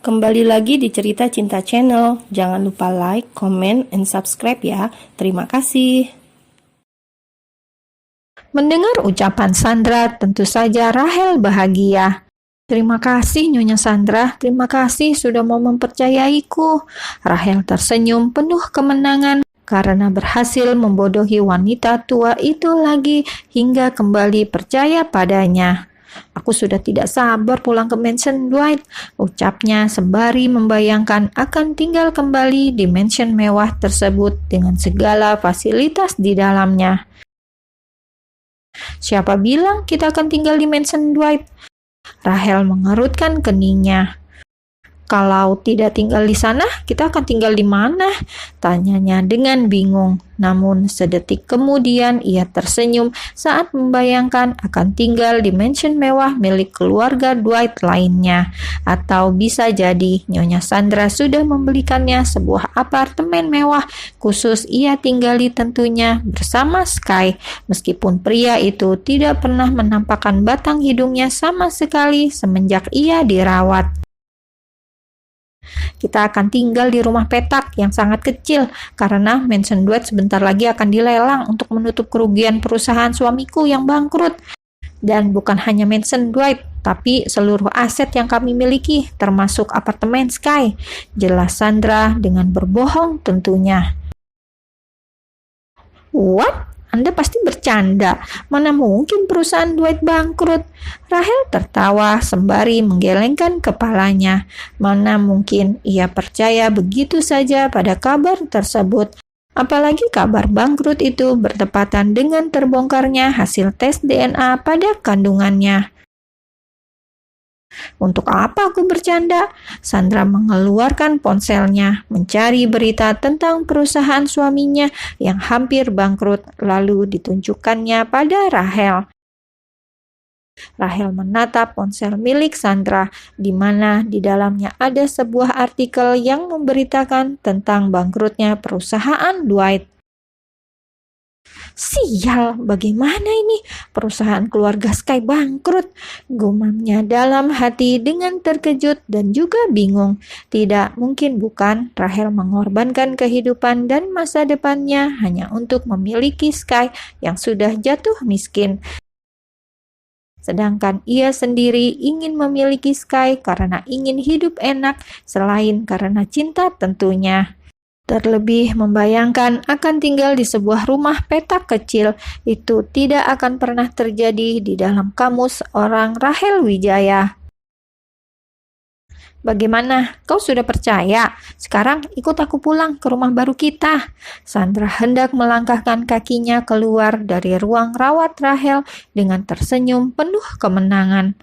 Kembali lagi di Cerita Cinta Channel. Jangan lupa like, comment, and subscribe ya. Terima kasih. Mendengar ucapan Sandra, tentu saja Rahel bahagia. Terima kasih Nyonya Sandra, terima kasih sudah mau mempercayaiku. Rahel tersenyum penuh kemenangan karena berhasil membodohi wanita tua itu lagi hingga kembali percaya padanya. Aku sudah tidak sabar pulang ke mansion Dwight, ucapnya sembari membayangkan akan tinggal kembali di mansion mewah tersebut dengan segala fasilitas di dalamnya. Siapa bilang kita akan tinggal di mansion Dwight? Rahel mengerutkan keningnya. Kalau tidak tinggal di sana, kita akan tinggal di mana? Tanyanya dengan bingung. Namun sedetik kemudian ia tersenyum saat membayangkan akan tinggal di mansion mewah milik keluarga Dwight lainnya. Atau bisa jadi Nyonya Sandra sudah membelikannya sebuah apartemen mewah khusus ia tinggali tentunya bersama Sky. Meskipun pria itu tidak pernah menampakkan batang hidungnya sama sekali semenjak ia dirawat. Kita akan tinggal di rumah petak yang sangat kecil karena mansion Dwight sebentar lagi akan dilelang untuk menutup kerugian perusahaan suamiku yang bangkrut. Dan bukan hanya mansion Dwight, tapi seluruh aset yang kami miliki, termasuk apartemen Sky. Jelas Sandra dengan berbohong tentunya. What? Anda pasti bercanda. Mana mungkin perusahaan Dwight bangkrut? Rahel tertawa sembari menggelengkan kepalanya. Mana mungkin ia percaya begitu saja pada kabar tersebut. Apalagi kabar bangkrut itu bertepatan dengan terbongkarnya hasil tes DNA pada kandungannya. Untuk apa aku bercanda? Sandra mengeluarkan ponselnya, mencari berita tentang perusahaan suaminya yang hampir bangkrut, lalu ditunjukkannya pada Rahel. Rahel menatap ponsel milik Sandra, di mana di dalamnya ada sebuah artikel yang memberitakan tentang bangkrutnya perusahaan Dwight. Sial, bagaimana ini? Perusahaan keluarga Sky bangkrut. Gumamnya dalam hati dengan terkejut dan juga bingung. Tidak mungkin bukan Rahel mengorbankan kehidupan dan masa depannya hanya untuk memiliki Sky yang sudah jatuh miskin. Sedangkan ia sendiri ingin memiliki Sky karena ingin hidup enak selain karena cinta tentunya. Terlebih membayangkan akan tinggal di sebuah rumah petak kecil, itu tidak akan pernah terjadi di dalam kamus orang Rahel Wijaya. Bagaimana? Kau sudah percaya? Sekarang ikut aku pulang ke rumah baru kita. Sandra hendak melangkahkan kakinya keluar dari ruang rawat Rahel dengan tersenyum penuh kemenangan.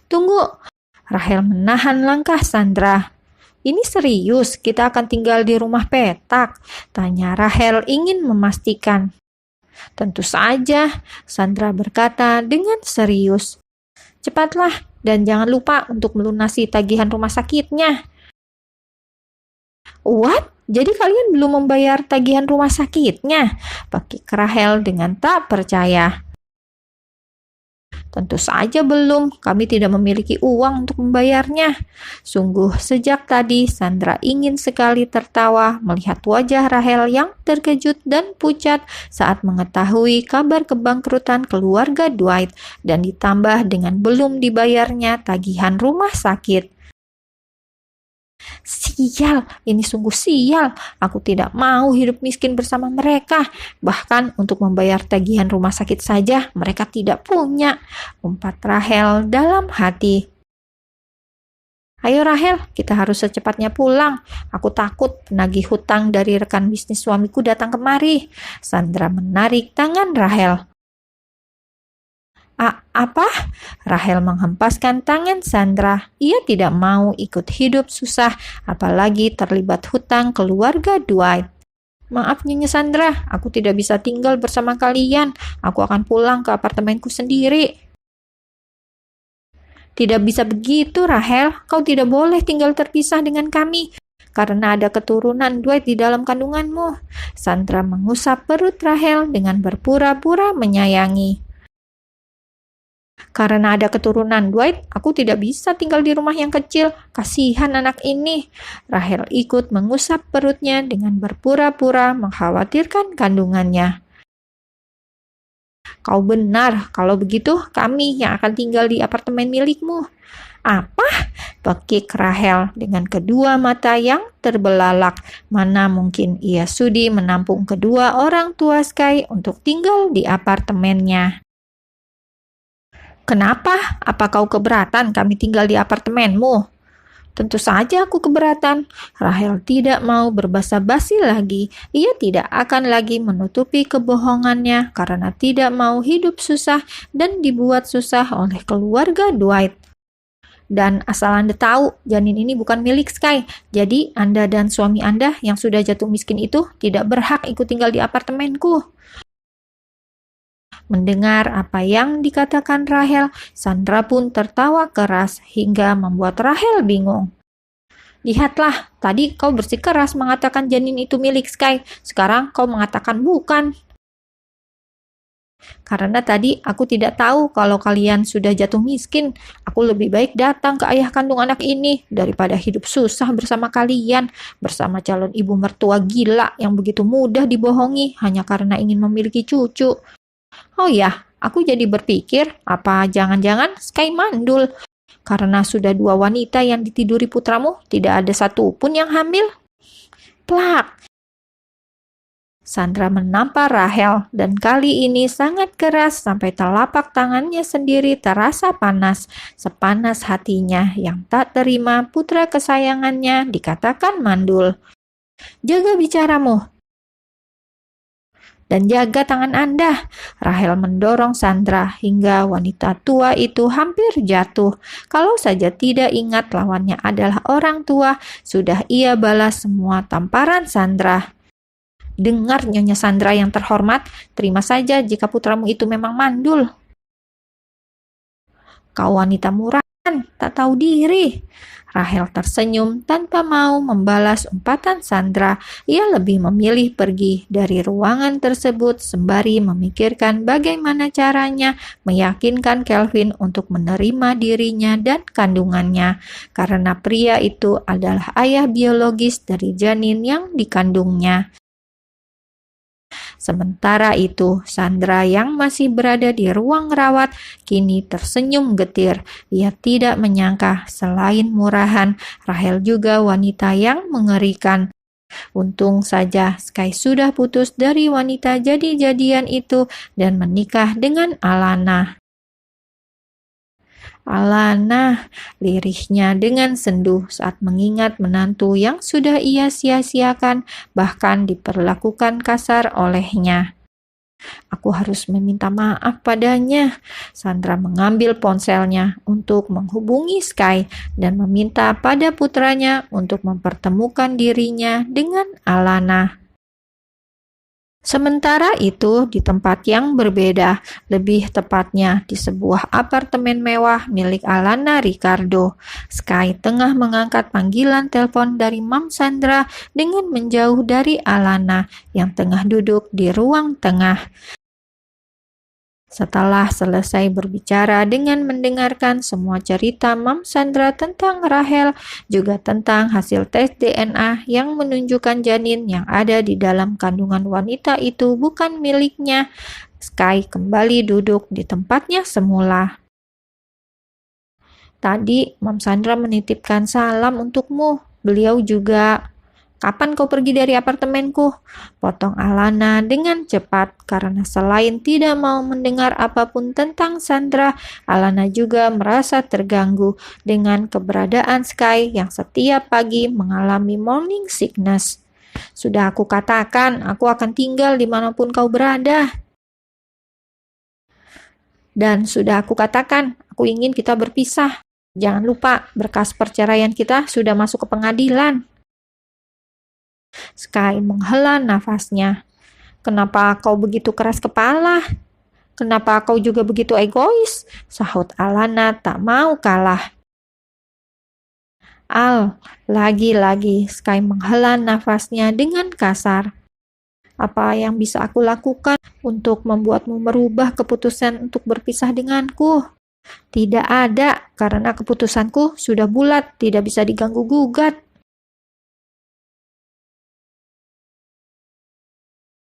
Tunggu! Rahel menahan langkah Sandra. Ini serius, kita akan tinggal di rumah petak? Tanya Rahel ingin memastikan. Tentu saja, Sandra berkata dengan serius. Cepatlah, dan jangan lupa untuk melunasi tagihan rumah sakitnya. What? Jadi kalian belum membayar tagihan rumah sakitnya? Pakik Rahel dengan tak percaya. Tentu saja belum, kami tidak memiliki uang untuk membayarnya. Sungguh sejak tadi Sandra ingin sekali tertawa melihat wajah Rahel yang terkejut dan pucat saat mengetahui kabar kebangkrutan keluarga Dwight dan ditambah dengan belum dibayarnya tagihan rumah sakit. Sial, ini sungguh sial. Aku tidak mau hidup miskin bersama mereka. Bahkan untuk membayar tagihan rumah sakit saja mereka tidak punya. Umpat Rahel dalam hati. Ayo Rahel, kita harus secepatnya pulang. Aku takut penagih hutang dari rekan bisnis suamiku datang kemari. Sandra menarik tangan Rahel. Apa? Rahel menghempaskan tangan Sandra. Ia tidak mau ikut hidup susah, apalagi terlibat hutang keluarga Dwight. Maaf Nyonya Sandra, aku tidak bisa tinggal bersama kalian. Aku akan pulang ke apartemenku sendiri. Tidak bisa begitu Rahel, kau tidak boleh tinggal terpisah dengan kami. Karena ada keturunan Dwight di dalam kandunganmu. Sandra mengusap perut Rahel dengan berpura-pura menyayangi. Karena ada keturunan Dwight, aku tidak bisa tinggal di rumah yang kecil. Kasihan anak ini. Rahel ikut mengusap perutnya dengan berpura-pura mengkhawatirkan kandungannya. Kau benar, kalau begitu kami yang akan tinggal di apartemen milikmu. Apa? Pekik Rahel dengan kedua mata yang terbelalak. Mana mungkin ia sudi menampung kedua orang tua Sky untuk tinggal di apartemennya. Kenapa? Apa kau keberatan kami tinggal di apartemenmu? Tentu saja aku keberatan. Rahel tidak mau berbasa-basi lagi. Ia tidak akan lagi menutupi kebohongannya karena tidak mau hidup susah dan dibuat susah oleh keluarga Dwight. Dan asal Anda tahu, janin ini bukan milik Sky. Jadi Anda dan suami Anda yang sudah jatuh miskin itu tidak berhak ikut tinggal di apartemenku. Mendengar apa yang dikatakan Rahel, Sandra pun tertawa keras hingga membuat Rahel bingung. Lihatlah, tadi kau bersikeras mengatakan janin itu milik Sky. Sekarang kau mengatakan bukan. Karena tadi aku tidak tahu kalau kalian sudah jatuh miskin. Aku lebih baik datang ke ayah kandung anak ini daripada hidup susah bersama kalian, bersama calon ibu mertua gila yang begitu mudah dibohongi hanya karena ingin memiliki cucu. Oh ya, aku jadi berpikir, apa jangan-jangan Sky mandul? Karena sudah 2 wanita yang ditiduri putramu, tidak ada satupun yang hamil. Plak! Sandra menampar Rahel dan kali ini sangat keras sampai telapak tangannya sendiri terasa panas, sepanas hatinya yang tak terima putra kesayangannya dikatakan mandul. Jaga bicaramu. Dan jaga tangan Anda. Rahel mendorong Sandra hingga wanita tua itu hampir jatuh. Kalau saja tidak ingat lawannya adalah orang tua, sudah ia balas semua tamparan Sandra. Dengar Nyonya Sandra yang terhormat, terima saja jika putramu itu memang mandul. Kau wanita murahan, tak tahu diri. Rahel tersenyum tanpa mau membalas umpatan Sandra. Ia lebih memilih pergi dari ruangan tersebut sembari memikirkan bagaimana caranya meyakinkan Kelvin untuk menerima dirinya dan kandungannya, karena pria itu adalah ayah biologis dari janin yang dikandungnya. Sementara itu, Sandra yang masih berada di ruang rawat kini tersenyum getir. Ia tidak menyangka selain murahan, Rahel juga wanita yang mengerikan. Untung saja Sky sudah putus dari wanita jadi-jadian itu dan menikah dengan Alana. Alana, lirihnya dengan sendu saat mengingat menantu yang sudah ia sia-siakan, bahkan diperlakukan kasar olehnya. Aku harus meminta maaf padanya. Sandra mengambil ponselnya untuk menghubungi Sky dan meminta pada putranya untuk mempertemukan dirinya dengan Alana. Sementara itu, di tempat yang berbeda, lebih tepatnya di sebuah apartemen mewah milik Alana Ricardo, Sky tengah mengangkat panggilan telepon dari Mam Sandra dengan menjauh dari Alana yang tengah duduk di ruang tengah. Setelah selesai berbicara dengan mendengarkan semua cerita Mam Sandra tentang Rahel, juga tentang hasil tes DNA yang menunjukkan janin yang ada di dalam kandungan wanita itu bukan miliknya, Sky kembali duduk di tempatnya semula. Tadi Mam Sandra menitipkan salam untukmu. Beliau juga... Kapan kau pergi dari apartemenku? Potong Alana dengan cepat karena selain tidak mau mendengar apapun tentang Sandra, Alana juga merasa terganggu dengan keberadaan Sky yang setiap pagi mengalami morning sickness. Sudah aku katakan, aku akan tinggal dimanapun kau berada. Dan sudah aku katakan, aku ingin kita berpisah. Jangan lupa, berkas perceraian kita sudah masuk ke pengadilan. Sky menghela nafasnya. Kenapa kau begitu keras kepala? Kenapa kau juga begitu egois? Sahut Alana tak mau kalah. Al, lagi-lagi Sky menghela nafasnya dengan kasar. Apa yang bisa aku lakukan untuk membuatmu merubah keputusan untuk berpisah denganku? Tidak ada, karena keputusanku sudah bulat, tidak bisa diganggu-gugat.